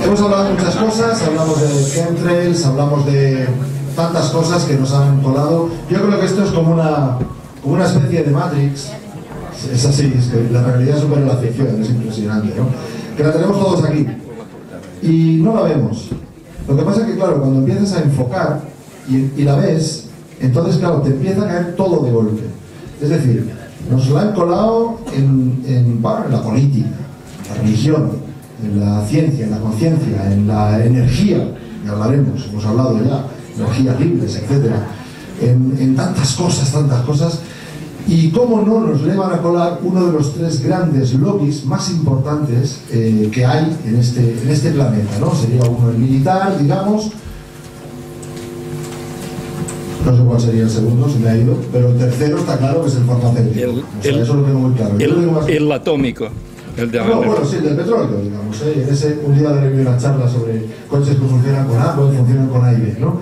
Hemos hablado de muchas cosas, hablamos de chemtrails, hablamos de tantas cosas que nos han colado. Yo creo que esto es como una especie de Matrix. Es así, es que la realidad supera la ficción, es impresionante, ¿no? Que la tenemos todos aquí y no la vemos. Lo que pasa es que, claro, cuando empiezas a enfocar y la ves, entonces, claro, te empieza a caer todo de golpe. Es decir, nos la han colado en la política, en la religión, en la ciencia, en la conciencia, en la energía, ya hablaremos, hemos hablado ya, energías libres, etcétera, en tantas cosas, y cómo no nos le van a colar uno de los tres grandes lobbies más importantes que hay en este planeta, ¿no? Sería uno el militar, digamos, no sé cuál sería el segundo, se me ha ido, pero el tercero está claro que es el farmacéutico, eso lo tengo muy claro. El atómico. Bueno, sí, el del petróleo, digamos, un día daré una charla sobre coches que funcionan con agua y funcionan con aire, ¿no?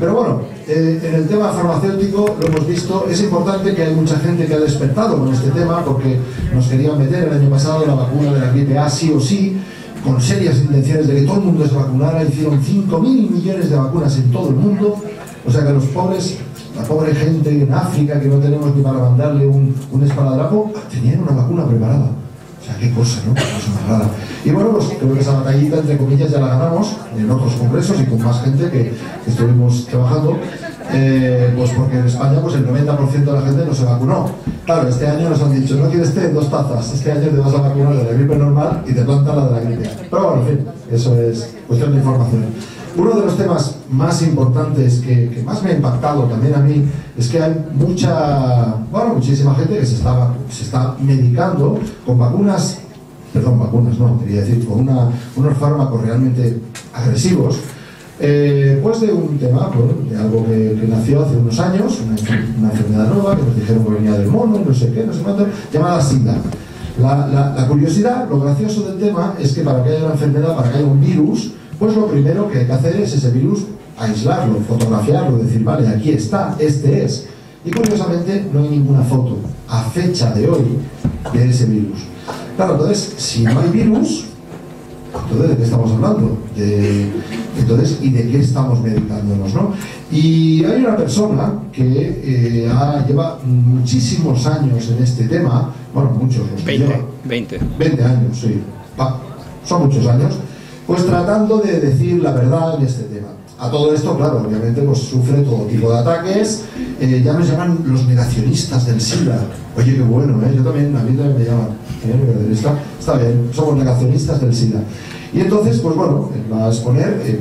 Pero bueno, en el tema farmacéutico lo hemos visto, es importante que hay mucha gente que ha despertado con este tema porque nos querían meter el año pasado la vacuna de la gripe A sí o sí, con serias intenciones de que todo el mundo se vacunara, hicieron 5.000 millones de vacunas en todo el mundo, o sea que los pobres... La pobre gente en África que no tenemos ni para mandarle un esparadrapo, tenían una vacuna preparada. O sea, qué cosa, ¿no? Qué cosa más rara. Y bueno, pues creo que esa batallita, entre comillas, ya la ganamos en otros congresos y con más gente que estuvimos trabajando, pues porque en España pues el 90% de la gente no se vacunó. Claro, este año nos han dicho, no quieres té, 2 tazas. Este año te vas a vacunar de la gripe normal y te plantan la de la gripe. Pero bueno, en fin, eso es cuestión de información. Uno de los temas más importantes que más me ha impactado también a mí es que hay muchísima gente que se está medicando con vacunas no, quería decir, con unos fármacos realmente agresivos, pues de un tema, de algo que nació hace unos años, una enfermedad nueva que nos dijeron que venía del mono, no sé cuánto, llamada SIDA. La curiosidad, lo gracioso del tema es que para que haya una enfermedad, para que haya un virus, pues lo primero que hay que hacer es ese virus aislarlo, fotografiarlo, decir, vale, aquí está, este es. Y curiosamente no hay ninguna foto a fecha de hoy de ese virus. Claro, entonces, si no hay virus, entonces ¿de qué estamos hablando? ¿Y de qué estamos medicándonos, no? Y hay una persona que lleva muchísimos años en este tema, bueno, muchos, los que lleva 20 años, sí, son muchos años, pues tratando de decir la verdad en este tema. A todo esto, claro, obviamente pues sufre todo tipo de ataques, ya nos llaman los negacionistas del SIDA. Oye, qué bueno, a mí también me llaman, está bien, somos negacionistas del SIDA. Y entonces, pues bueno, él va a exponer, él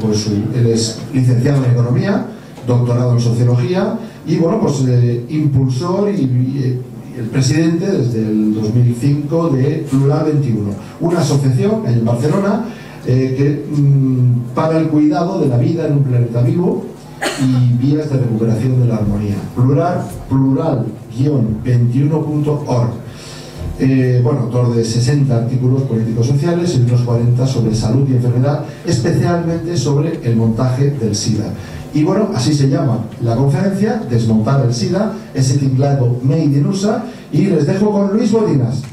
es licenciado en Economía, doctorado en Sociología, y bueno, pues impulsor y el presidente desde el 2005 de Plural 21, una asociación en Barcelona, para el cuidado de la vida en un planeta vivo y vías de recuperación de la armonía. Plural-21.org. Autor de 60 artículos políticos sociales y unos 40 sobre salud y enfermedad, especialmente sobre el montaje del SIDA. Y bueno, así se llama la conferencia, Desmontar el SIDA, ese tinglado made in USA, y les dejo con Luis Bodinas.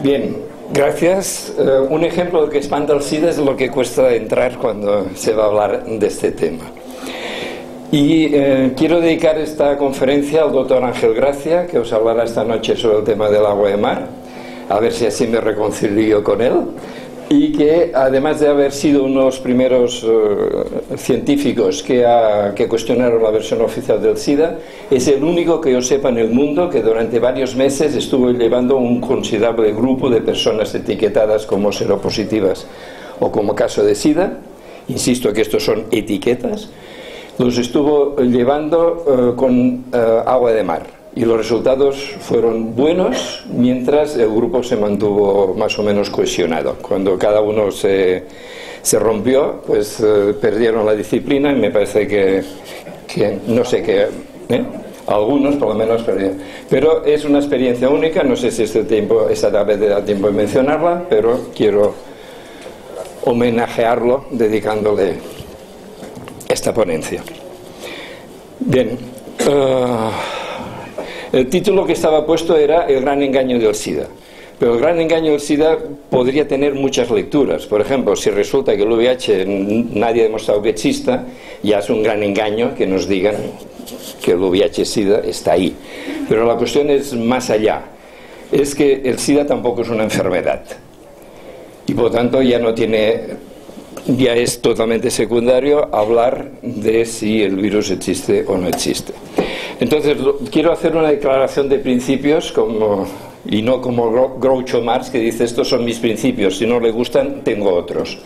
Bien, gracias. Un ejemplo de que espanta el SIDA es lo que cuesta entrar cuando se va a hablar de este tema. Y quiero dedicar esta conferencia al doctor Ángel Gracia, que os hablará esta noche sobre el tema del agua de mar, a ver si así me reconcilio con él, y que además de haber sido uno de los primeros científicos que cuestionaron la versión oficial del SIDA, es el único que yo sepa en el mundo que durante varios meses estuvo llevando un considerable grupo de personas etiquetadas como seropositivas o como caso de SIDA. Insisto que estos son etiquetas. los estuvo llevando con agua de mar, y los resultados fueron buenos mientras el grupo se mantuvo más o menos cohesionado. Cuando cada uno se rompió, pues perdieron la disciplina, y me parece que no sé qué, algunos por lo menos perdieron. Pero es una experiencia única, no sé si esta vez da tiempo de mencionarla, pero quiero homenajearlo dedicándole esta ponencia. Bien, el título que estaba puesto era El gran engaño del SIDA. Pero el gran engaño del SIDA podría tener muchas lecturas. Por ejemplo, si resulta que el VIH nadie ha demostrado que exista, ya es un gran engaño que nos digan que el VIH-SIDA está ahí. Pero la cuestión es más allá. Es que el SIDA tampoco es una enfermedad. Y por tanto ya es totalmente secundario hablar de si el virus existe o no existe. Entonces quiero hacer una declaración de principios y no como Groucho Marx, que dice estos son mis principios, si no le gustan tengo otros.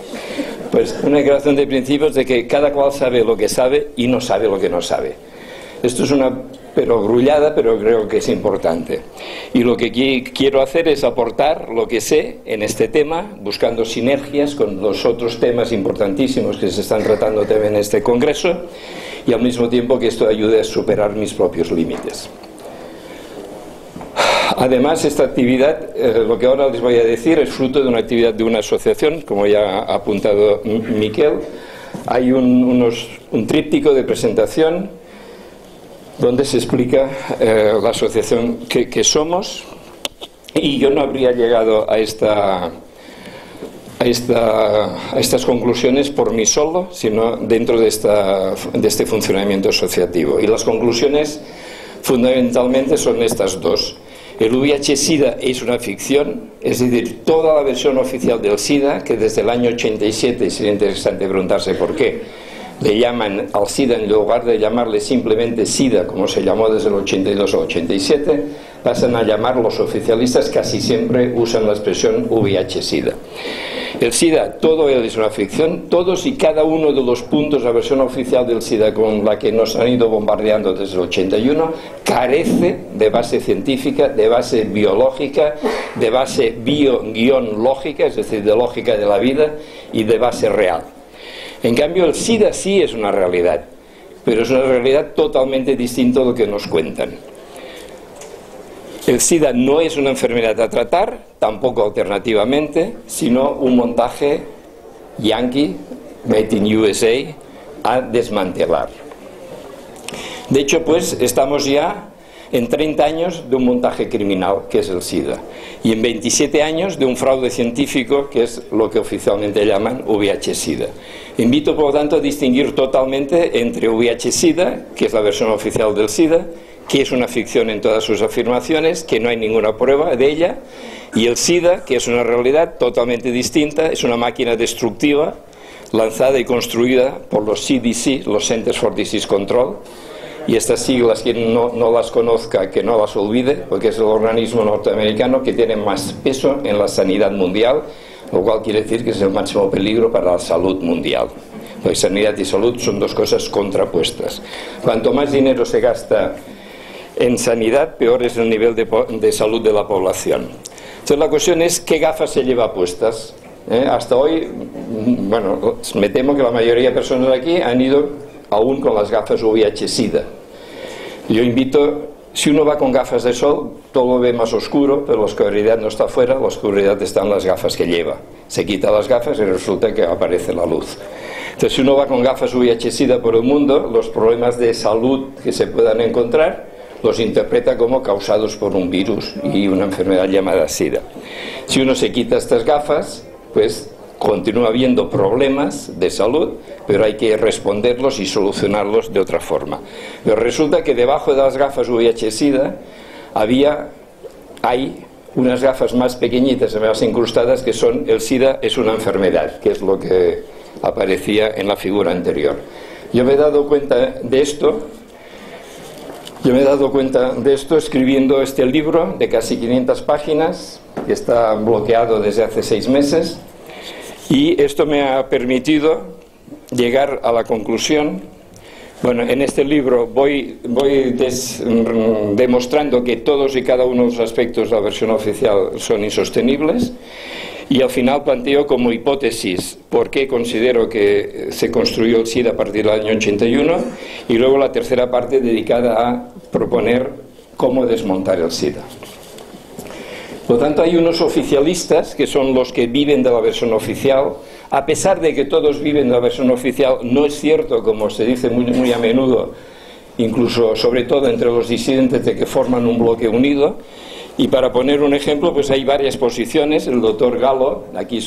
Pues una declaración de principios de que cada cual sabe lo que sabe y no sabe lo que no sabe. Esto es una perogrullada, pero creo que es importante. Y lo que quiero hacer es aportar lo que sé en este tema, buscando sinergias con los otros temas importantísimos que se están tratando también en este congreso, y al mismo tiempo que esto ayude a superar mis propios límites. Además, esta actividad, lo que ahora les voy a decir, es fruto de una actividad de una asociación, como ya ha apuntado Miquel. Hay un tríptico de presentación donde se explica la asociación que somos, y yo no habría llegado a estas conclusiones por mí solo, sino dentro de este funcionamiento asociativo. Y las conclusiones fundamentalmente son estas dos. El VIH-SIDA es una ficción, es decir, toda la versión oficial del SIDA, que desde el año 87, sería interesante preguntarse por qué, le llaman al SIDA en lugar de llamarle simplemente SIDA, como se llamó desde el 82 al 87, pasan a llamar, los oficialistas casi siempre usan la expresión VIH-SIDA. El SIDA, todo él es una ficción, todos y cada uno de los puntos de la versión oficial del SIDA con la que nos han ido bombardeando desde el 81, carece de base científica, de base biológica, de base bio-lógica, es decir, de lógica de la vida, y de base real. En cambio, el SIDA sí es una realidad, pero es una realidad totalmente distinta a lo que nos cuentan. El SIDA no es una enfermedad a tratar, tampoco alternativamente, sino un montaje yankee, made in USA, a desmantelar. De hecho, pues, estamos ya en 30 años de un montaje criminal, que es el SIDA, y en 27 años de un fraude científico, que es lo que oficialmente llaman VIH-SIDA. Invito, por lo tanto, a distinguir totalmente entre VIH-SIDA, que es la versión oficial del SIDA, que es una ficción en todas sus afirmaciones, que no hay ninguna prueba de ella, y el SIDA, que es una realidad totalmente distinta, es una máquina destructiva, lanzada y construida por los CDC, los Centers for Disease Control, y estas siglas, quien no las conozca, que no las olvide, porque es el organismo norteamericano que tiene más peso en la sanidad mundial, lo cual quiere decir que es el máximo peligro para la salud mundial. Porque sanidad y salud son dos cosas contrapuestas. Cuanto más dinero se gasta en sanidad, peor es el nivel de salud de la población. Entonces la cuestión es qué gafas se lleva puestas. Hasta hoy, bueno, me temo que la mayoría de personas de aquí han ido aún con las gafas VIH-SIDA. Yo invito, si uno va con gafas de sol, todo lo ve más oscuro, pero la oscuridad no está afuera, la oscuridad está en las gafas que lleva. Se quita las gafas y resulta que aparece la luz. Entonces, si uno va con gafas VIH-SIDA por el mundo, los problemas de salud que se puedan encontrar los interpreta como causados por un virus y una enfermedad llamada SIDA. Si uno se quita estas gafas, pues continúa habiendo problemas de salud, pero hay que responderlos y solucionarlos de otra forma. Pero resulta que debajo de las gafas VIH-SIDA hay unas gafas más pequeñitas, más incrustadas, que son el SIDA es una enfermedad, que es lo que aparecía en la figura anterior. Yo me he dado cuenta de esto escribiendo este libro de casi 500 páginas, que está bloqueado desde hace 6 meses, y esto me ha permitido llegar a la conclusión Bueno, en este libro voy demostrando que todos y cada uno de los aspectos de la versión oficial son insostenibles, y al final planteo como hipótesis por qué considero que se construyó el SIDA a partir del año 81, y luego la tercera parte dedicada a proponer cómo desmontar el SIDA. Por lo tanto, hay unos oficialistas que son los que viven de la versión oficial. A pesar de que todos viven de la versión oficial, no es cierto, como se dice muy a menudo, incluso sobre todo entre los disidentes, de que forman un bloque unido. Y para poner un ejemplo, pues hay varias posiciones. El doctor Galo, aquí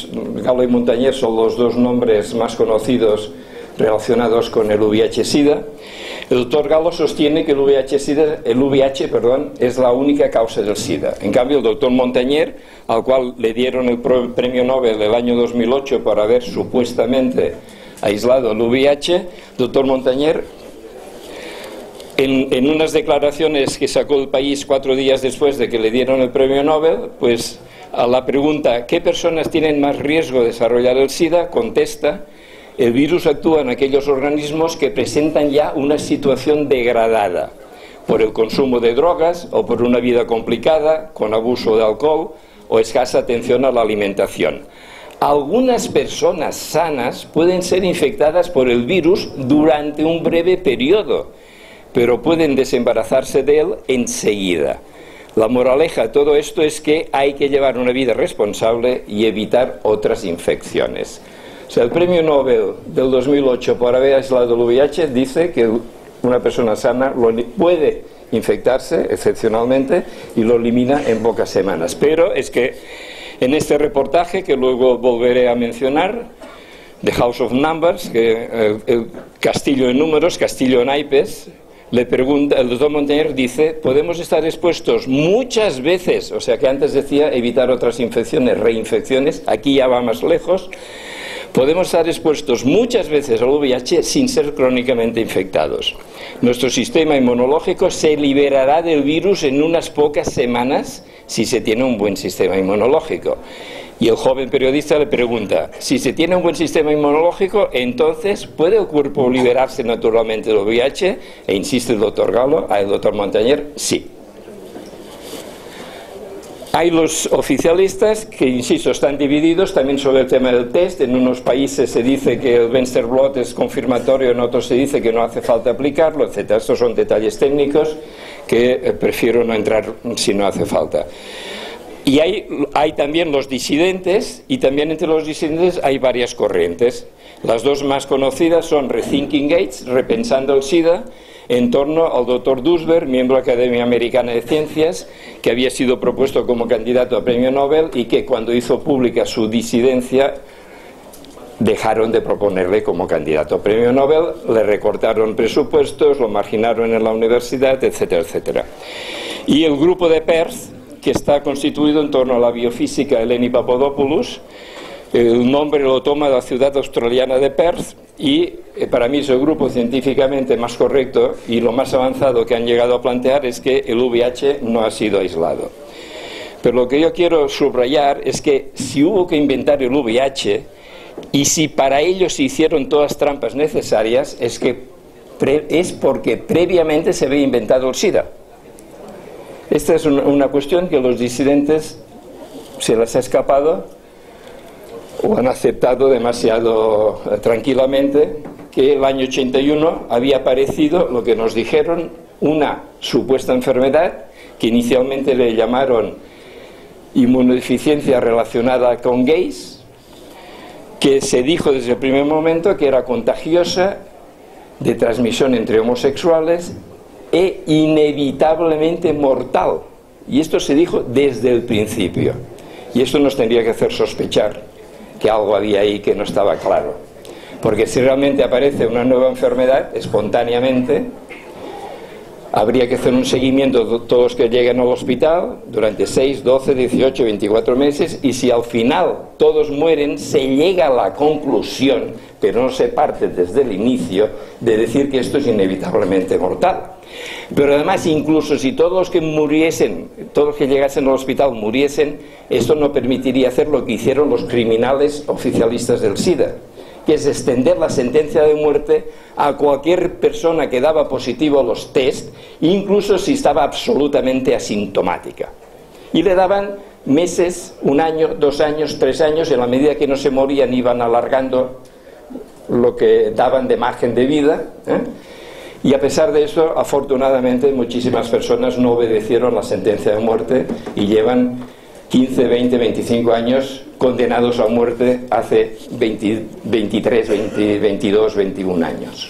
Galo y Montañer son los dos nombres más conocidos relacionados con el VIH-Sida. El doctor Galo sostiene que el VIH es la única causa del SIDA. En cambio, el doctor Montañer, al cual le dieron el premio Nobel del año 2008 por haber supuestamente aislado el VIH, doctor Montañer, en unas declaraciones que sacó El País 4 días después de que le dieron el premio Nobel, pues a la pregunta ¿qué personas tienen más riesgo de desarrollar el SIDA?, contesta: el virus actúa en aquellos organismos que presentan ya una situación degradada por el consumo de drogas o por una vida complicada, con abuso de alcohol o escasa atención a la alimentación. Algunas personas sanas pueden ser infectadas por el virus durante un breve periodo, pero pueden desembarazarse de él enseguida. La moraleja de todo esto es que hay que llevar una vida responsable y evitar otras infecciones. O sea, el premio Nobel del 2008 por haber aislado el VIH dice que una persona sana puede infectarse excepcionalmente y lo elimina en pocas semanas. Pero es que en este reportaje, que luego volveré a mencionar, The House of Numbers, el castillo de números, castillo de naipes, le pregunta, el doctor Montañer dice: podemos estar expuestos muchas veces, o sea que antes decía evitar otras infecciones, reinfecciones, aquí ya va más lejos. Podemos estar expuestos muchas veces al VIH sin ser crónicamente infectados. Nuestro sistema inmunológico se liberará del virus en unas pocas semanas si se tiene un buen sistema inmunológico. Y el joven periodista le pregunta: si se tiene un buen sistema inmunológico, entonces ¿puede el cuerpo liberarse naturalmente del VIH? E insiste el doctor el doctor Montañer: sí. Hay los oficialistas que, insisto, están divididos también sobre el tema del test. En unos países se dice que el Westerblot es confirmatorio, en otros se dice que no hace falta aplicarlo, etc. Estos son detalles técnicos que prefiero no entrar si no hace falta. Y hay también los disidentes, y también entre los disidentes hay varias corrientes. Las dos más conocidas son Rethinking AIDS, repensando el SIDA, en torno al doctor Duisberg, miembro de la Academia Americana de Ciencias, que había sido propuesto como candidato a premio Nobel y que cuando hizo pública su disidencia dejaron de proponerle como candidato a premio Nobel, le recortaron presupuestos, lo marginaron en la universidad, etcétera, etcétera. Y el grupo de Perth, que está constituido en torno a la biofísica Eleni Papadopoulos, el nombre lo toma de la ciudad australiana de Perth, y para mí es el grupo científicamente más correcto y lo más avanzado que han llegado a plantear es que el VIH no ha sido aislado. Pero lo que yo quiero subrayar es que si hubo que inventar el VIH y si para ello se hicieron todas las trampas necesarias, es porque previamente se había inventado el SIDA. Esta es una cuestión que a los disidentes se les ha escapado o han aceptado demasiado tranquilamente, que el año 81 había aparecido lo que nos dijeron, una supuesta enfermedad que inicialmente le llamaron inmunodeficiencia relacionada con gays, que se dijo desde el primer momento que era contagiosa, de transmisión entre homosexuales e inevitablemente mortal. Y esto se dijo desde el principio. Y esto nos tendría que hacer sospechar que algo había ahí que no estaba claro. Porque si realmente aparece una nueva enfermedad espontáneamente, habría que hacer un seguimiento de todos los que lleguen al hospital durante 6, 12, 18, 24 meses, y si al final todos mueren, se llega a la conclusión, pero no se parte desde el inicio, de decir que esto es inevitablemente mortal. Pero además, incluso si todos los que muriesen, todos los que llegasen al hospital muriesen, esto no permitiría hacer lo que hicieron los criminales oficialistas del SIDA, que es extender la sentencia de muerte a cualquier persona que daba positivo a los test, incluso si estaba absolutamente asintomática. Y le daban meses, 1 año, 2 años, 3 años, en la medida que no se morían iban alargando lo que daban de margen de vida, y a pesar de eso, afortunadamente, muchísimas personas no obedecieron la sentencia de muerte y llevan 15, 20, 25 años condenados a muerte hace 23, 22, 21 años.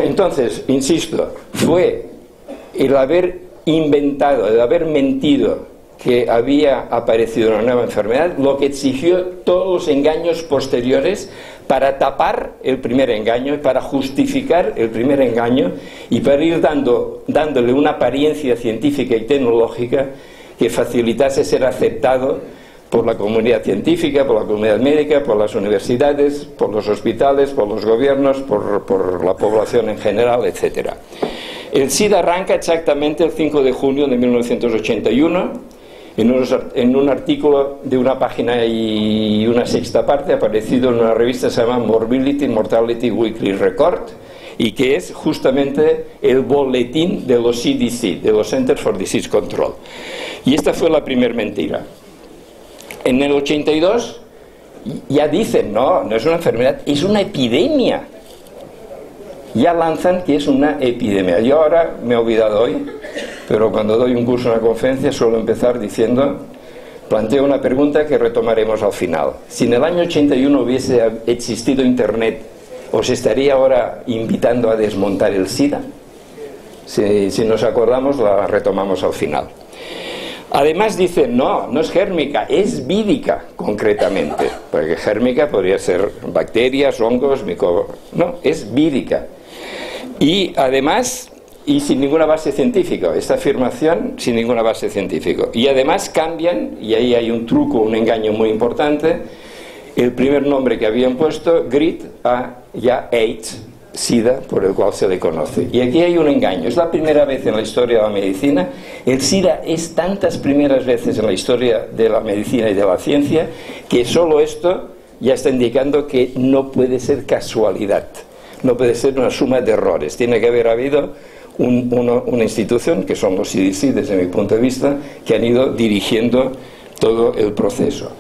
Entonces, insisto, fue el haber inventado, el haber mentido que había aparecido una nueva enfermedad lo que exigió todos los engaños posteriores para tapar el primer engaño, para justificar el primer engaño y para ir dándole una apariencia científica y tecnológica que facilitase ser aceptado por la comunidad científica, por la comunidad médica, por las universidades, por los hospitales, por los gobiernos, por la población en general, etc. El SIDA arranca exactamente el 5 de junio de 1981 en un artículo de una página y una sexta parte aparecido en una revista que se llama Morbidity Mortality Weekly Record, y que es justamente el boletín de los CDC, de los Centers for Disease Control. Y esta fue la primera mentira. En el 82 ya dicen, no es una enfermedad, es una epidemia. Ya lanzan que es una epidemia. Yo ahora me he olvidado hoy, pero cuando doy un curso en una conferencia suelo empezar diciendo, planteo una pregunta que retomaremos al final. Si en el año 81 hubiese existido Internet, ¿os estaría ahora invitando a desmontar el SIDA? Si nos acordamos, la retomamos al final. Además dicen, no es gérmica, es vírica concretamente, porque gérmica podría ser bacterias, hongos, no, es vírica. Y además, y sin ninguna base científica, esta afirmación sin ninguna base científica. Y además cambian, y ahí hay un truco, un engaño muy importante, el primer nombre que habían puesto, GRID, a ya AIDS, SIDA, por el cual se le conoce. Y aquí hay un engaño. Es la primera vez en la historia de la medicina. El SIDA es tantas primeras veces en la historia de la medicina y de la ciencia que solo esto ya está indicando que no puede ser casualidad, no puede ser una suma de errores. Tiene que haber habido una institución, que son los CDC desde mi punto de vista, que han ido dirigiendo todo el proceso.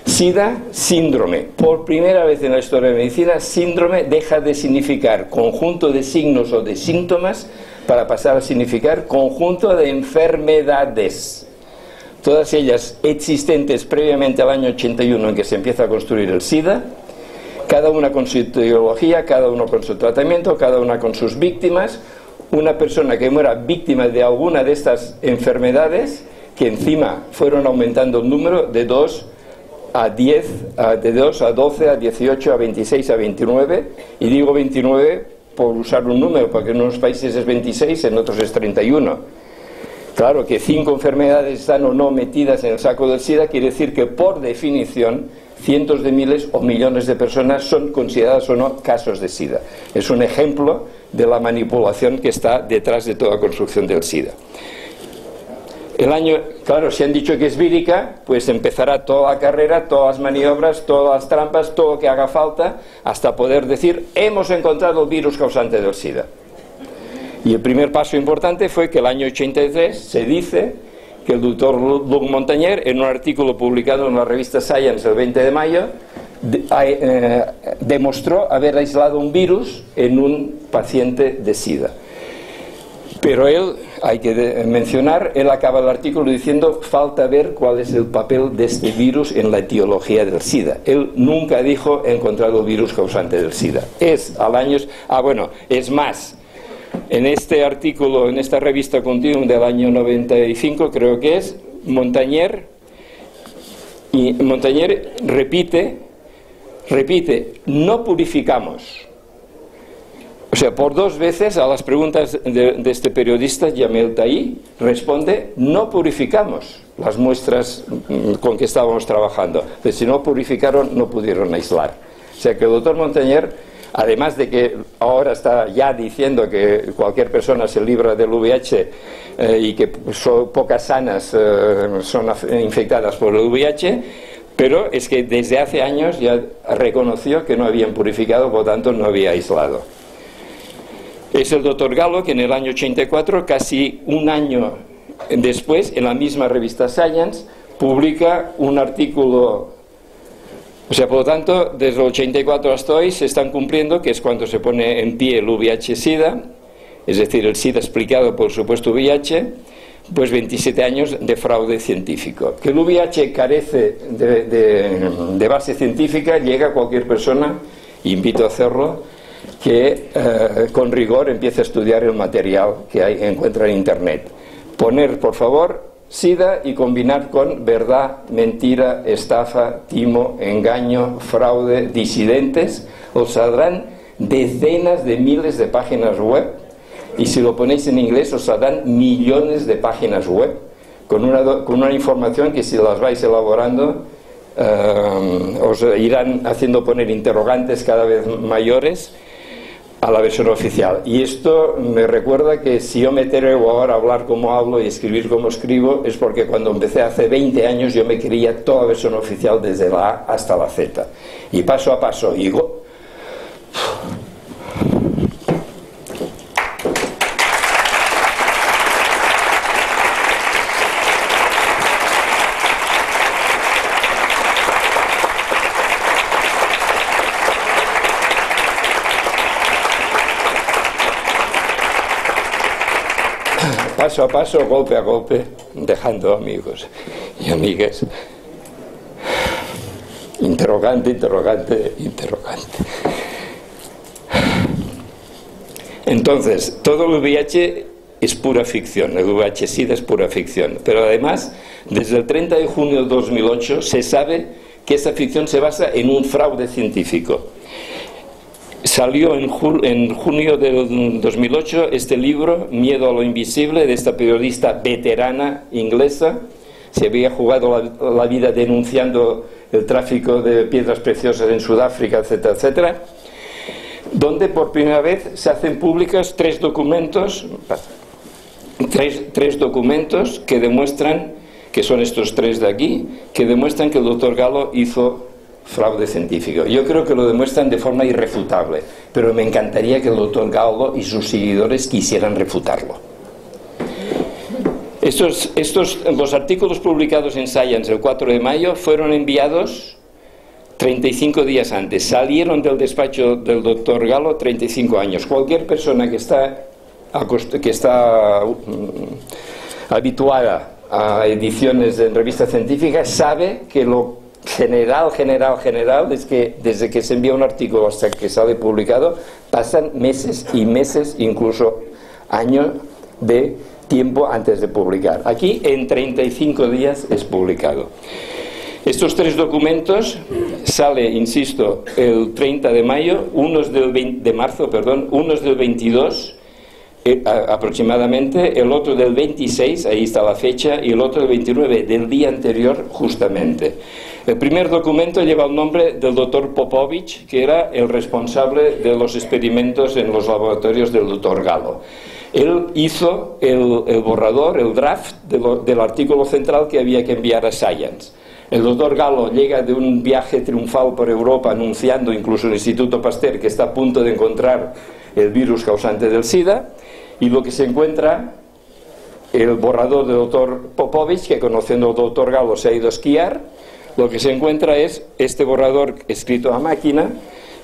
SIDA, síndrome. Por primera vez en la historia de la medicina, síndrome deja de significar conjunto de signos o de síntomas para pasar a significar conjunto de enfermedades. Todas ellas existentes previamente al año 81 en que se empieza a construir el SIDA, cada una con su etiología, cada uno con su tratamiento, cada una con sus víctimas. Una persona que muera víctima de alguna de estas enfermedades, que encima fueron aumentando el número de 2 a 10, de 2 a 12, a 18, a 26, a 29, y digo 29 por usar un número, porque en unos países es 26, en otros es 31. Claro que 5 enfermedades están o no metidas en el saco del SIDA, quiere decir que por definición cientos de miles o millones de personas son consideradas o no casos de SIDA. Es un ejemplo de la manipulación que está detrás de toda construcción del SIDA. El año, claro, si han dicho que es vírica, pues empezará toda la carrera, todas las maniobras, todas las trampas, todo lo que haga falta, hasta poder decir, hemos encontrado el virus causante del SIDA. Y el primer paso importante fue que el año 83 se dice que el doctor Luc Montagnier, en un artículo publicado en la revista Science el 20 de mayo, demostró haber aislado un virus en un paciente de SIDA. Pero él, hay que mencionar, él acaba el artículo diciendo falta ver cuál es el papel de este virus en la etiología del SIDA. Él nunca dijo he encontrado el virus causante del SIDA. Es más, en este artículo, en esta revista Continuum del año 95, creo que es, Montagnier repite, no purificamos. O sea, por 2 veces a las preguntas de este periodista, Jamel Tahi, responde, no purificamos las muestras con que estábamos trabajando. Pero si no purificaron, no pudieron aislar. O sea que el doctor Montagnier, además de que ahora está ya diciendo que cualquier persona se libra del VIH y que pocas sanas son infectadas por el VIH, Pero es que desde hace años ya reconoció que no habían purificado, por lo tanto no había aislado. Es el doctor Gallo que en el año 84, casi un año después, en la misma revista Science, publica un artículo. O sea, por lo tanto, desde el 84 hasta hoy se están cumpliendo, que es cuando se pone en pie el VIH-Sida, es decir, el SIDA explicado por el supuesto VIH, pues 27 años de fraude científico. Que el VIH carece de base científica, llega a cualquier persona, invito a hacerlo, que con rigor empiece a estudiar el material que encuentra en Internet. Poner, por favor, SIDA y combinar con verdad, mentira, estafa, timo, engaño, fraude, disidentes, os saldrán decenas de miles de páginas web, y si lo ponéis en inglés os saldrán millones de páginas web con una información que, si las vais elaborando, os irán haciendo poner interrogantes cada vez mayores a la versión oficial. Y esto me recuerda que si yo me atrevo ahora a hablar como hablo y escribir como escribo, es porque cuando empecé hace 20 años yo me creía toda la versión oficial desde la A hasta la Z, y paso a paso digo, paso a paso, golpe a golpe, dejando amigos y amigas. Interrogante, interrogante, interrogante. Entonces, todo el VIH es pura ficción, el VIH-Sida es pura ficción. Pero además, desde el 30 de junio de 2008 se sabe que esa ficción se basa en un fraude científico. Salió en junio de 2008 este libro, Miedo a lo invisible, de esta periodista veterana inglesa. Se había jugado la vida denunciando el tráfico de piedras preciosas en Sudáfrica, etcétera, etcétera, donde por primera vez se hacen públicos tres documentos que demuestran, que son estos tres de aquí, que demuestran que el doctor Gallo hizo fraude científico. Yo creo que lo demuestran de forma irrefutable, pero me encantaría que el doctor Gallo y sus seguidores quisieran refutarlo. Los artículos publicados en Science el 4 de mayo fueron enviados 35 días antes. Salieron del despacho del doctor Gallo 35 años. Cualquier persona que está habituada a ediciones de revistas científicas sabe que lo general es que desde que se envía un artículo hasta que sale publicado pasan meses y meses, incluso años de tiempo antes de publicar. Aquí en 35 días es publicado. Estos tres documentos sale, insisto, el 30 de mayo, unos del 22 aproximadamente, el otro del 26, ahí está la fecha, y el otro del 29, del día anterior justamente. El primer documento lleva el nombre del doctor Popovich, que era el responsable de los experimentos en los laboratorios del doctor Gallo. Él hizo el borrador, el draft del artículo central que había que enviar a Science. El doctor Gallo llega de un viaje triunfal por Europa anunciando, incluso el Instituto Pasteur, que está a punto de encontrar el virus causante del SIDA, y lo que se encuentra, el borrador del doctor Popovich, que conociendo al doctor Gallo se ha ido a esquiar, lo que se encuentra es este borrador escrito a máquina,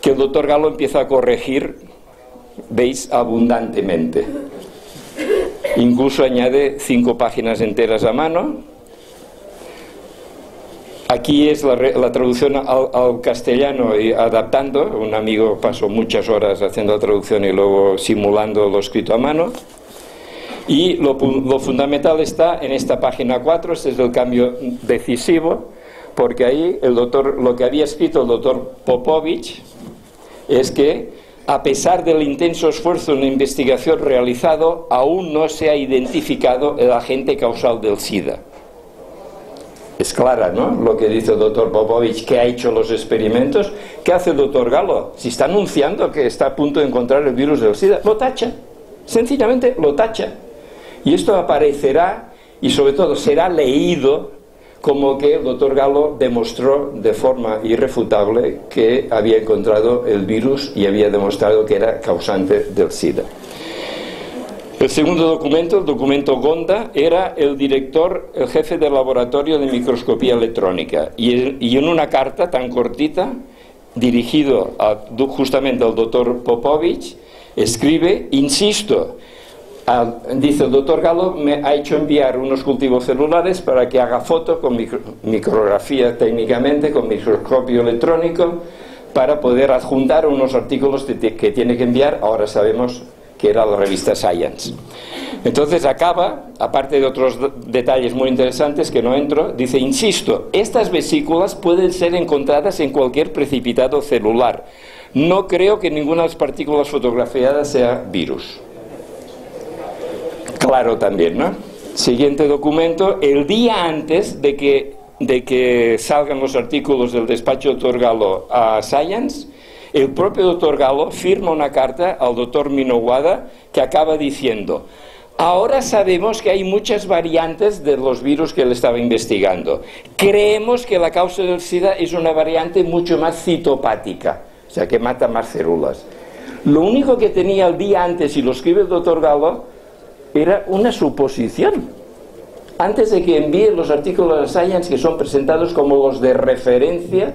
que el doctor Gallo empieza a corregir, veis, abundantemente. Incluso añade 5 páginas enteras a mano. Aquí es la traducción al castellano y adaptando. Un amigo pasó muchas horas haciendo la traducción y luego simulando lo escrito a mano. Y lo fundamental está en esta página 4, este es el cambio decisivo, porque ahí lo que había escrito el doctor Popovich es que, a pesar del intenso esfuerzo en investigación realizado, aún no se ha identificado el agente causal del SIDA. Es clara, ¿no?, lo que dice el doctor Popovich, que ha hecho los experimentos. ¿Qué hace el doctor Gallo? Si está anunciando que está a punto de encontrar el virus del SIDA, lo tacha, sencillamente lo tacha. Y esto aparecerá y sobre todo será leído como que el doctor Gallo demostró de forma irrefutable que había encontrado el virus y había demostrado que era causante del SIDA. El segundo documento, el documento Gonda, era el director, el jefe del laboratorio de microscopía electrónica, y en una carta tan cortita, dirigido justamente al doctor Popovich, escribe: insisto, dice el doctor Gallo me ha hecho enviar unos cultivos celulares para que haga foto con micrografía técnicamente, con microscopio electrónico, para poder adjuntar unos artículos que tiene que enviar. Ahora sabemos que era la revista Science. Entonces acaba, aparte de otros detalles muy interesantes que no entro, dice: insisto, estas vesículas pueden ser encontradas en cualquier precipitado celular. No creo que ninguna de las partículas fotografiadas sea virus. Claro también, ¿no? Siguiente documento, el día antes de que salgan los artículos del despacho del doctor Gallo a Science, el propio doctor Gallo firma una carta al doctor Minowada que acaba diciendo: ahora sabemos que hay muchas variantes de los virus que él estaba investigando. Creemos que la causa del SIDA es una variante mucho más citopática, o sea, que mata más células. Lo único que tenía el día antes, y lo escribe el doctor Gallo, era una suposición. Antes de que envíe los artículos a Science, que son presentados como los de referencia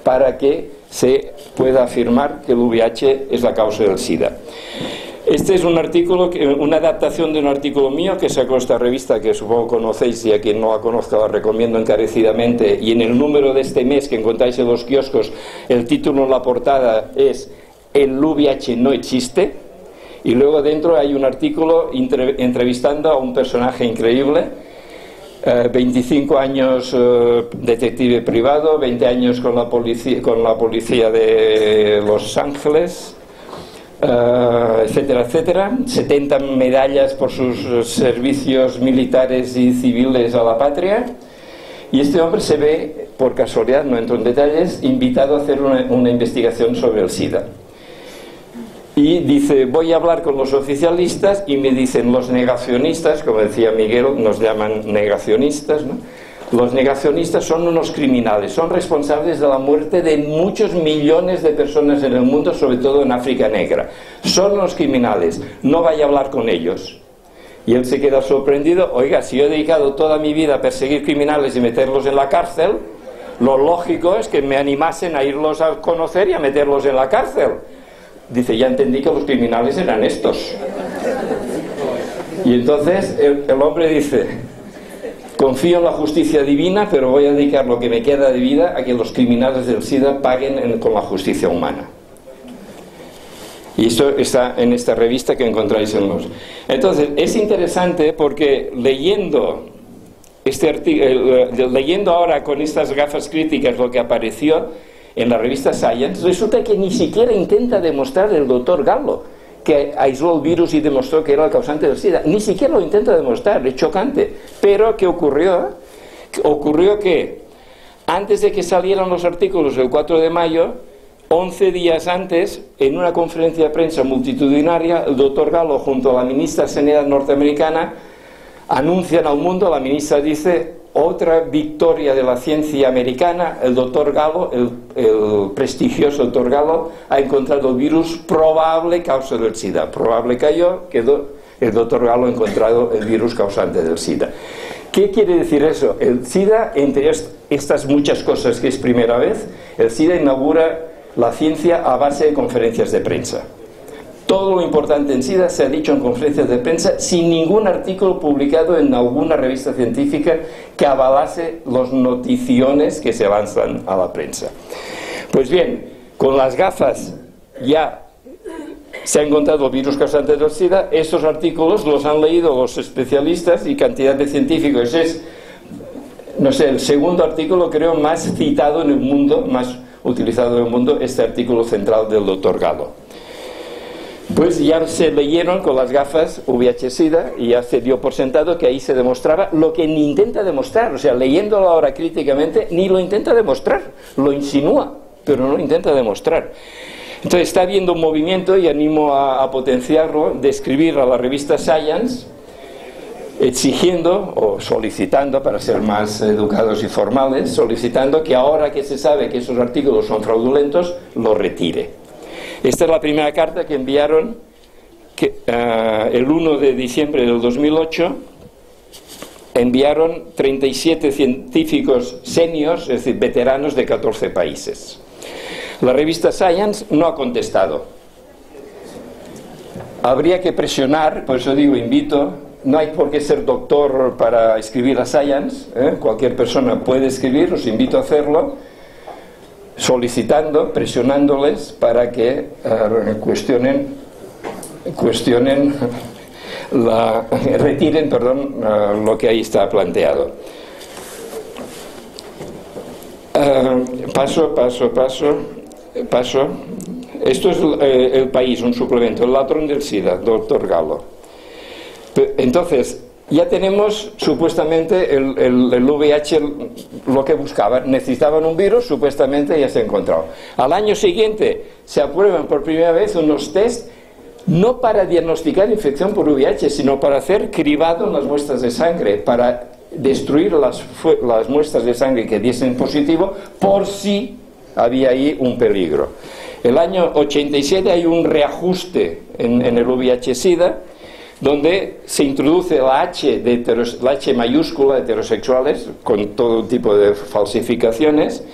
para que se pueda afirmar que el VIH es la causa del SIDA. Este es un artículo, una adaptación de un artículo mío que sacó esta revista, que supongo conocéis, y a quien no la conozca la recomiendo encarecidamente, y en el número de este mes que encontráis en los kioscos, el título en la portada es "El VIH no existe", y luego dentro hay un artículo entrevistando a un personaje increíble, 25 años detective privado, 20 años con la policía de Los Ángeles, etcétera, etcétera, 70 medallas por sus servicios militares y civiles a la patria, y este hombre se ve, por casualidad, no entro en detalles, invitado a hacer una investigación sobre el SIDA. Y dice: voy a hablar con los oficialistas, y me dicen los negacionistas, como decía Miguel, nos llaman negacionistas, ¿no? Los negacionistas son unos criminales, son responsables de la muerte de muchos millones de personas en el mundo, sobre todo en África negra. Son unos criminales, no vaya a hablar con ellos. Y él se queda sorprendido: oiga, si yo he dedicado toda mi vida a perseguir criminales y meterlos en la cárcel, lo lógico es que me animasen a irlos a conocer y a meterlos en la cárcel. Dice: ya entendí que los criminales eran estos. Y entonces el hombre dice: confío en la justicia divina, pero voy a dedicar lo que me queda de vida a que los criminales del SIDA paguen con la justicia humana. Y esto está en esta revista que encontráis en los... Entonces, es interesante porque leyendo leyendo ahora con estas gafas críticas lo que apareció en la revista Science, resulta que ni siquiera intenta demostrar el doctor Gallo que aisló el virus y demostró que era el causante del SIDA. Ni siquiera lo intenta demostrar, es chocante. Pero, ¿qué ocurrió? Ocurrió que antes de que salieran los artículos el 4 de mayo, 11 días antes, en una conferencia de prensa multitudinaria, el doctor Gallo, junto a la ministra de Sanidad norteamericana, anuncian al mundo, la ministra dice: otra victoria de la ciencia americana, el doctor Gallo, el prestigioso doctor Gallo, ha encontrado el virus probable causa del SIDA. Probable cayó, quedó, el doctor Gallo ha encontrado el virus causante del SIDA. ¿Qué quiere decir eso? El SIDA, entre estas muchas cosas que es primera vez, el SIDA inaugura la ciencia a base de conferencias de prensa. Todo lo importante en SIDA se ha dicho en conferencias de prensa sin ningún artículo publicado en alguna revista científica que avalase las noticiones que se lanzan a la prensa. Pues bien, con las gafas ya se ha encontrado el virus causante del SIDA. Estos artículos los han leído los especialistas y cantidad de científicos. Es, no sé, el segundo artículo creo más citado en el mundo, más utilizado en el mundo, este artículo central del doctor Gallo. Pues ya se leyeron con las gafas VIH-Sida y ya se dio por sentado que ahí se demostraba lo que ni intenta demostrar. O sea, leyéndolo ahora críticamente, ni lo intenta demostrar, lo insinúa, pero no lo intenta demostrar. Entonces está habiendo un movimiento, y animo a potenciarlo, de escribir a la revista Science exigiendo o solicitando, para ser más educados y formales, solicitando que ahora que se sabe que esos artículos son fraudulentos, los retire. Esta es la primera carta que enviaron el 1 de diciembre del 2008. Enviaron 37 científicos seniors, es decir, veteranos de 14 países. La revista Science no ha contestado. Habría que presionar, por eso digo, invito, no hay por qué ser doctor para escribir a Science, cualquier persona puede escribir, os invito a hacerlo, solicitando, presionándoles para que retiren lo que ahí está planteado. Paso. Esto es El País, un suplemento, El ladrón del SIDA, doctor Galo. Entonces, ya tenemos supuestamente el VIH, lo que buscaban. Necesitaban un virus, supuestamente ya se ha encontrado. Al año siguiente se aprueban por primera vez unos test, no para diagnosticar infección por VIH, sino para hacer cribado en las muestras de sangre, para destruir las muestras de sangre que diesen positivo, por si había ahí un peligro. El año 87 hay un reajuste en el VIH-Sida, donde se introduce la H mayúscula de heterosexuales, con todo tipo de falsificaciones.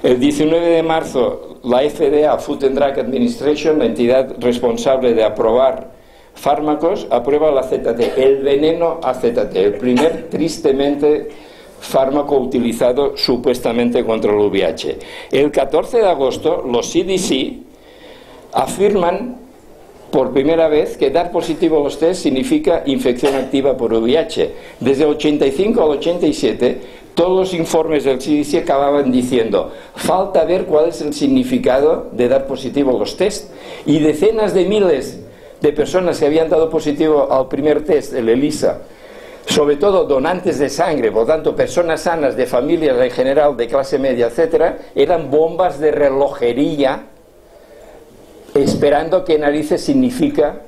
El 19 de marzo, la FDA, Food and Drug Administration, la entidad responsable de aprobar fármacos, aprueba el AZT, el veneno AZT, el primer, tristemente, fármaco utilizado supuestamente contra el VIH. El 14 de agosto, los CDC afirman por primera vez que dar positivo a los test significa infección activa por VIH. Desde el 85 al 87, todos los informes del CDC acababan diciendo: falta ver cuál es el significado de dar positivo a los test. Y decenas de miles de personas que habían dado positivo al primer test, el ELISA, sobre todo donantes de sangre, por tanto personas sanas, de familias en general, de clase media, etcétera, eran bombas de relojería esperando qué narices significa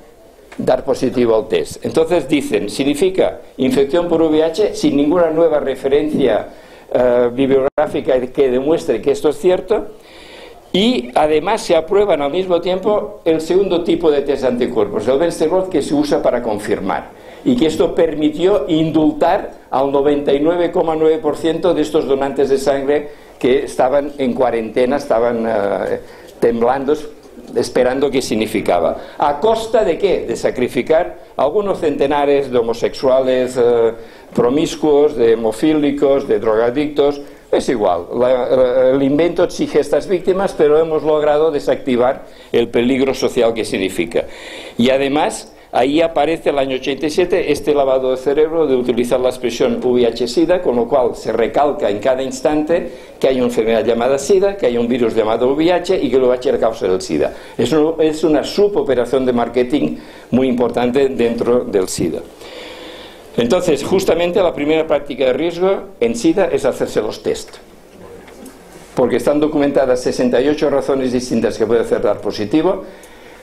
dar positivo al test. Entonces dicen, significa infección por VIH sin ninguna nueva referencia bibliográfica que demuestre que esto es cierto, y además se aprueban al mismo tiempo el segundo tipo de test de anticuerpos, el Bensterot, que se usa para confirmar, y que esto permitió indultar al 99,9% de estos donantes de sangre que estaban en cuarentena, estaban temblando, esperando qué significaba. ¿A costa de qué? De sacrificar algunos centenares de homosexuales promiscuos, de hemofílicos, de drogadictos. Es igual, el invento exige estas víctimas, pero hemos logrado desactivar el peligro social que significa. Y además, ahí aparece el año 87 este lavado de cerebro de utilizar la expresión VIH-Sida, con lo cual se recalca en cada instante que hay una enfermedad llamada SIDA, que hay un virus llamado VIH y que el VIH es la causa del SIDA. Es una suboperación de marketing muy importante dentro del SIDA. Entonces, justamente la primera práctica de riesgo en SIDA es hacerse los test, porque están documentadas 68 razones distintas que puede hacer dar positivo.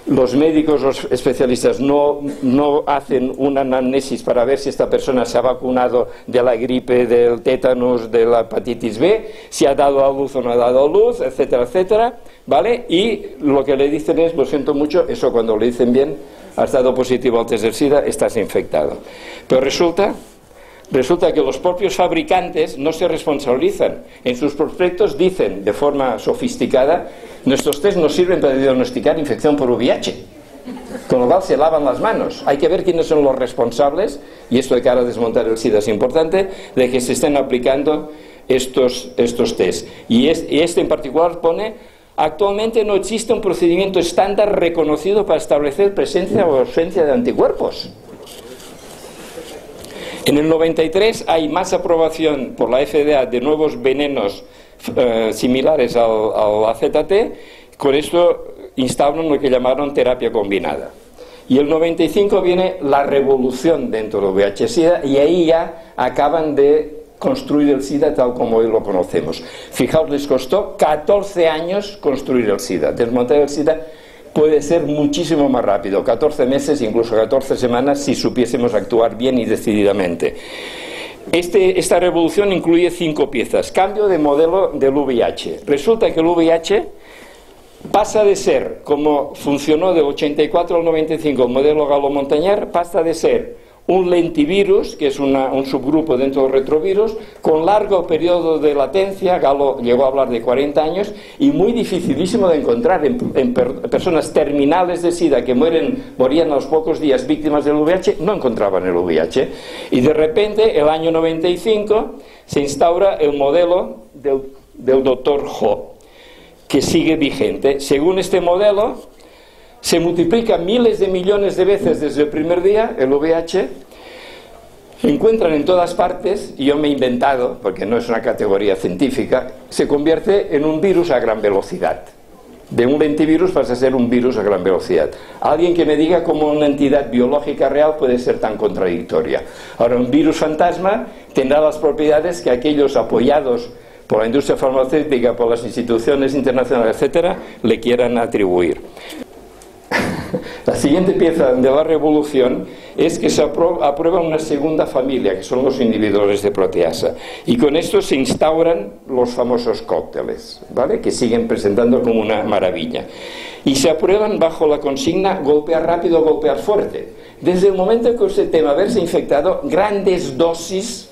Los médicos, los especialistas no hacen una anamnesis para ver si esta persona se ha vacunado de la gripe, del tétanos, de la hepatitis B, si ha dado a luz o no ha dado a luz, etcétera, etcétera, ¿vale? Y lo que le dicen es, lo siento mucho, eso cuando le dicen bien, has dado positivo al test del SIDA, estás infectado. Pero resulta que los propios fabricantes no se responsabilizan. En sus prospectos dicen de forma sofisticada: nuestros test no sirven para diagnosticar infección por VIH, con lo cual se lavan las manos. Hay que ver quiénes son los responsables, y esto de cara a desmontar el SIDA es importante, de que se estén aplicando estos test. Y este en particular pone: actualmente no existe un procedimiento estándar reconocido para establecer presencia o ausencia de anticuerpos. En el 93 hay más aprobación por la FDA de nuevos venenos similares al AZT. Con esto instauran lo que llamaron terapia combinada. Y el 95 viene la revolución dentro del VIH-Sida, y ahí ya acaban de construir el SIDA tal como hoy lo conocemos. Fijaos, les costó 14 años construir el SIDA, desmontar el SIDA puede ser muchísimo más rápido, 14 meses, incluso 14 semanas, si supiésemos actuar bien y decididamente. Esta revolución incluye 5 piezas. Cambio de modelo del VIH. Resulta que el VIH pasa de ser, como funcionó del 84 al 95 el modelo Galo-Montañer, pasa de ser un lentivirus, que es un subgrupo dentro del retrovirus, con largo periodo de latencia. Galo llegó a hablar de 40 años, y muy dificilísimo de encontrar en personas terminales de SIDA que morían a los pocos días víctimas del VIH, no encontraban el VIH. Y de repente, el año 95, se instaura el modelo del Dr. Ho, que sigue vigente. Según este modelo, se multiplica miles de millones de veces desde el primer día el VIH, se encuentran en todas partes, y yo me he inventado, porque no es una categoría científica, se convierte en un virus a gran velocidad. De un lentivirus pasa a ser un virus a gran velocidad. Alguien que me diga cómo una entidad biológica real puede ser tan contradictoria. Ahora, un virus fantasma tendrá las propiedades que aquellos apoyados por la industria farmacéutica, por las instituciones internacionales, etcétera, le quieran atribuir. La siguiente pieza de la revolución es que se aprueba una segunda familia, que son los inhibidores de proteasa, y con esto se instauran los famosos cócteles, ¿vale?, que siguen presentando como una maravilla, y se aprueban bajo la consigna golpear rápido, golpear fuerte. Desde el momento en que usted teme haberse infectado, grandes dosis,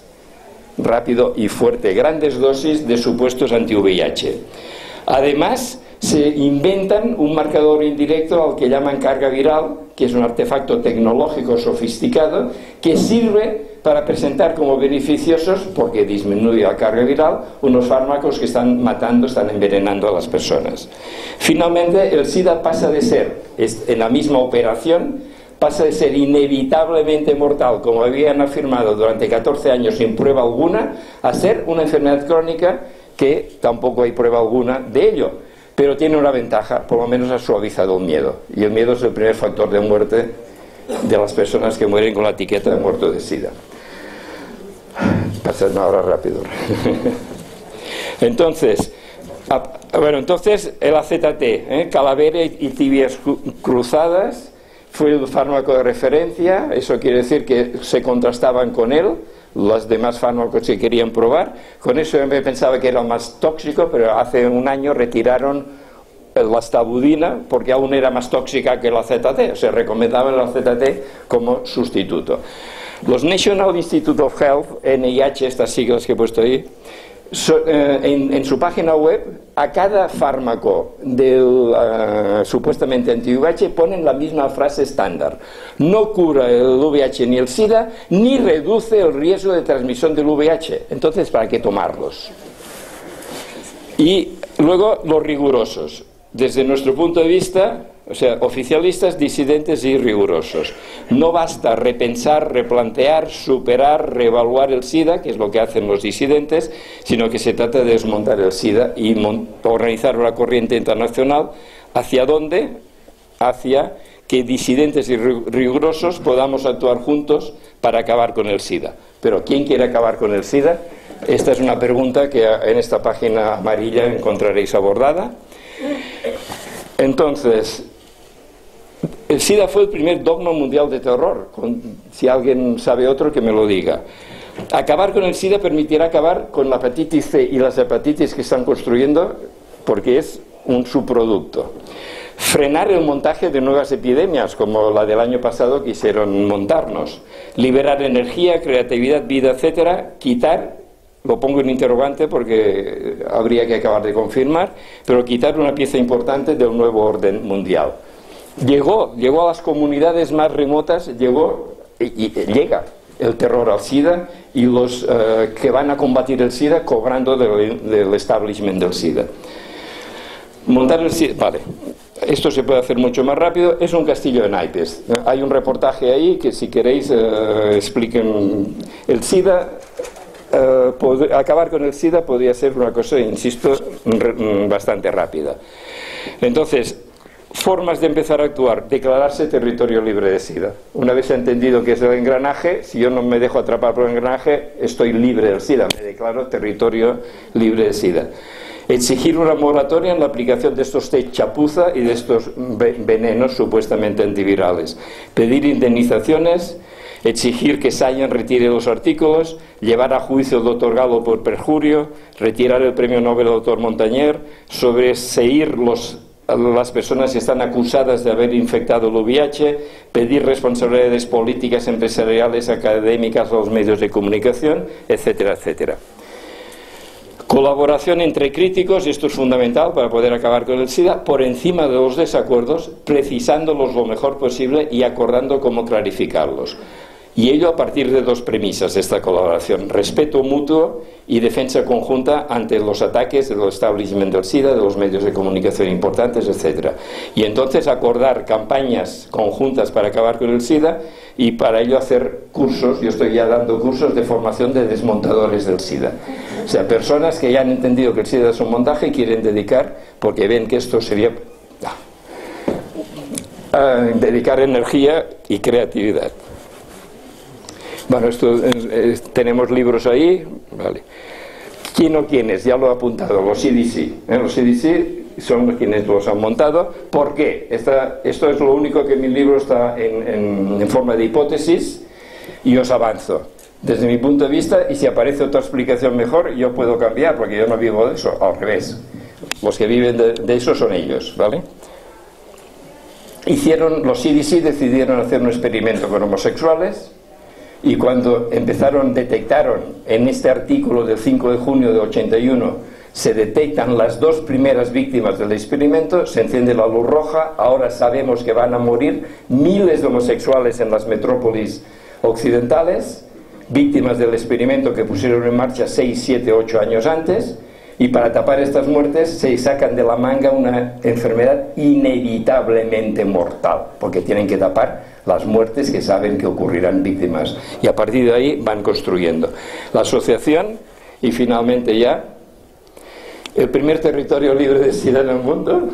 rápido y fuerte, grandes dosis de supuestos anti-VIH. Además, se inventan un marcador indirecto al que llaman carga viral, que es un artefacto tecnológico sofisticado que sirve para presentar como beneficiosos, porque disminuye la carga viral, unos fármacos que están matando, están envenenando a las personas. Finalmente, el SIDA pasa de ser, en la misma operación, pasa de ser inevitablemente mortal, como habían afirmado durante 14 años sin prueba alguna, a ser una enfermedad crónica que tampoco hay prueba alguna de ello. Pero tiene una ventaja, por lo menos ha suavizado el miedo. Y el miedo es el primer factor de muerte de las personas que mueren con la etiqueta de muerto de SIDA. Pasad ahora rápido. Entonces, el AZT, calavera y tibias cruzadas, fue el fármaco de referencia. Eso quiere decir que se contrastaban con él los demás fármacos que querían probar. Con eso yo pensaba que era más tóxico, pero hace un año retiraron la estabudina porque aún era más tóxica que la AZT. O sea, recomendaban la AZT como sustituto. Los National Institute of Health, NIH, estas siglas que he puesto ahí, en su página web, a cada fármaco supuestamente anti-VIH ponen la misma frase estándar: no cura el VIH ni el SIDA, ni reduce el riesgo de transmisión del VIH. Entonces, ¿para qué tomarlos? Y luego los rigurosos. Desde nuestro punto de vista, o sea, oficialistas, disidentes y rigurosos. No basta repensar, replantear, superar, reevaluar el SIDA, que es lo que hacen los disidentes, sino que se trata de desmontar el SIDA y organizar una corriente internacional. ¿Hacia dónde? Hacia que disidentes y rigurosos podamos actuar juntos para acabar con el SIDA. Pero ¿quién quiere acabar con el SIDA? Esta es una pregunta que en esta página amarilla encontraréis abordada. Entonces, el SIDA fue el primer dogma mundial de terror. Si alguien sabe otro, que me lo diga. Acabar con el SIDA permitirá acabar con la hepatitis C y las hepatitis que están construyendo, porque es un subproducto. Frenar el montaje de nuevas epidemias, como la del año pasado quisieron montarnos. Liberar energía, creatividad, vida, etcétera. Quitar, lo pongo en interrogante porque habría que acabar de confirmar, pero quitar una pieza importante del nuevo orden mundial. Llegó a las comunidades más remotas, llega el terror al SIDA y los que van a combatir el SIDA cobrando del establishment del SIDA. Montar el SIDA, vale. Esto se puede hacer mucho más rápido. Es un castillo de naipes. Hay un reportaje ahí que, si queréis, expliquen el SIDA. Acabar con el SIDA podría ser una cosa, insisto, bastante rápida. Entonces, Formas de empezar a actuar: declararse territorio libre de SIDA. Una vez entendido que es el engranaje, si yo no me dejo atrapar por el engranaje, estoy libre del SIDA, me declaro territorio libre de SIDA. Exigir una moratoria en la aplicación de estos test chapuza y de estos venenos supuestamente antivirales. Pedir indemnizaciones, exigir que Sayan retire los artículos, llevar a juicio el doctor Galo por perjurio, retirar el premio Nobel al doctor Montañer, sobreseír las personas que están acusadas de haber infectado el VIH, pedir responsabilidades políticas, empresariales, académicas a los medios de comunicación, etcétera, etcétera. Colaboración entre críticos, y esto es fundamental para poder acabar con el SIDA, por encima de los desacuerdos, precisándolos lo mejor posible y acordando cómo clarificarlos. Y ello a partir de dos premisas de esta colaboración: respeto mutuo y defensa conjunta ante los ataques del establishment del SIDA, de los medios de comunicación importantes, etc. Y entonces acordar campañas conjuntas para acabar con el SIDA, y para ello hacer cursos. Yo estoy ya dando cursos de formación de desmontadores del SIDA. O sea, personas que ya han entendido que el SIDA es un montaje y quieren dedicar, porque ven que esto sería dedicar energía y creatividad. Bueno, tenemos libros ahí, vale. ¿Quién o quiénes? Ya lo he apuntado, los CDC. Los CDC son quienes los han montado. ¿Por qué? Esto es lo único que en mi libro está en forma de hipótesis, y os avanzo. Desde mi punto de vista, y si aparece otra explicación mejor, yo puedo cambiar, porque yo no vivo de eso, al revés. Los que viven de eso son ellos, ¿vale? Los CDC decidieron hacer un experimento con homosexuales. Y cuando detectaron en este artículo del 5 de junio de 81, se detectan las dos primeras víctimas del experimento, se enciende la luz roja. Ahora sabemos que van a morir miles de homosexuales en las metrópolis occidentales, víctimas del experimento que pusieron en marcha 6, 7, 8 años antes. Y para tapar estas muertes se sacan de la manga una enfermedad inevitablemente mortal, porque tienen que tapar las muertes que saben que ocurrirán víctimas. Y a partir de ahí van construyendo la asociación. Y finalmente ya, el primer territorio libre de SIDA en el mundo